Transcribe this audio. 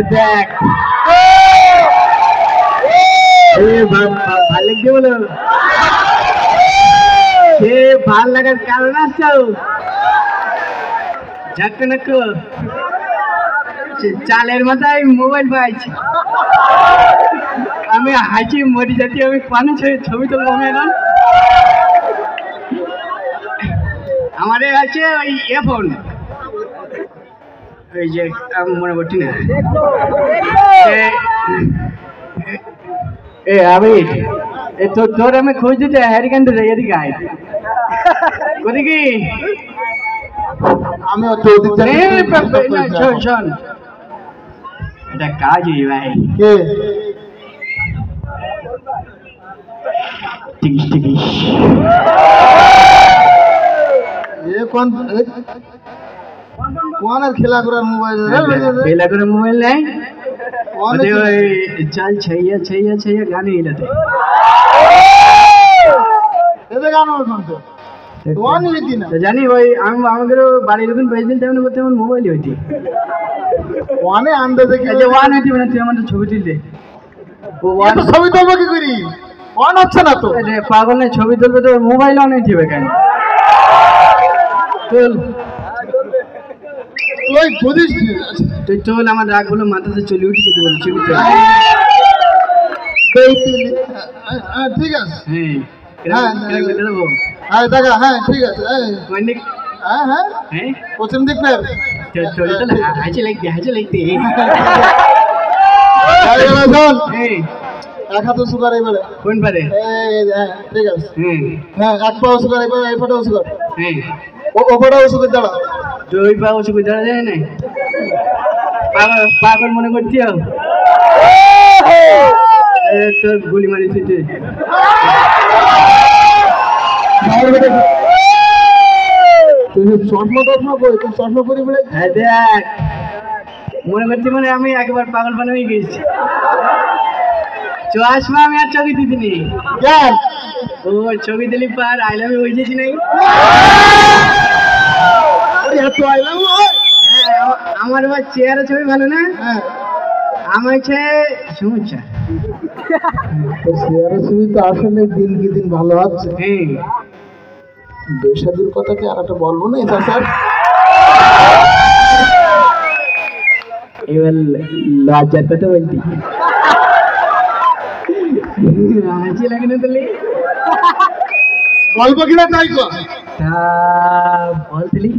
দেখ ভাল লাগছে বলো সে ভাল লাগার কারণ আসছো ঝাক্কো চালের মাথায় মোবাইল পাইছি আমি হাঁচি মরি যাচ্ছি আমি পানি ছবি তুলবো আমি এখন আমাদের আছে ওই ফোন ওই যে মনে পড়ছি না আবির তোর আমি খোঁজ দিতে হ্যারিকান্ড এদিকে আয় কোথায় কি আমি শোন এটা কাজ ভাই টিকিস টিকিস কোন খেলা করার মোবাইল খেলা করে মোবাইল নেই চল छैया छैया छैया গানে এলাতে এতে গান শুনতে ওয়ান হইতি না জানি ওই আমি আমাদের বাড়ির যখন বেজদিন তেমন করতে আমার মোবাইলই হইতি ওয়ানে আন্দাজে কি যে ওয়ান হইতি মানে তুই আমাদের ছবি তুলতে ও ওয়ান ছবি তুলবো কি করি ওয়ান হচ্ছে না তো আরে পাগল না ছবি তুলবে তো মোবাইল অন হইতিবে কেন চল তুই বুঝিস তুই চল আমার রাগগুলো মাথাতে চলে উঠে যেতে বলছি ছবি তুল ঠিক আছে হ্যাঁ হ্যাঁ দেখা হ্যাঁ ঠিক আছে হ্যাঁ হ্যাঁ হ্যাঁ প্রথম দিক পের চল চল হাঁচি লাগতে এক হাতে সুগার এবারে কোন পারে ঠিক আছে হ্যাঁ এক পাও সুগার এবারে এই পাটাও সুগার হ্যাঁ ও পাটাও সুগার দাঁড়া দুই পাও সুগার দাঁড়া যায় না পাগল মনে করছি তোর গুলি মারি তুই চশমা টশমা কই তুই চশমা পরি বলে হ্যাঁ দেখ মনে করছি মানে আমি একবার পাগল পান হয়ে গেছি চশমা আমি আর ছবি দিদিনি ও ছবি দিলি পার আই লাভ ইউ হয়েছি নাই আমার আবার চেয়ারে ছবি ভালো না আমার সমস্যা চেয়ারে ছবি তো আসলে দিন কি দিন ভালো হচ্ছে বেশাদির কথা কি আর একটা বলবো না এটা স্যার এবার লজ্জার কথা বলতি হাসি লাগে না তাহলে গল্প কিনা তাই বলতিলি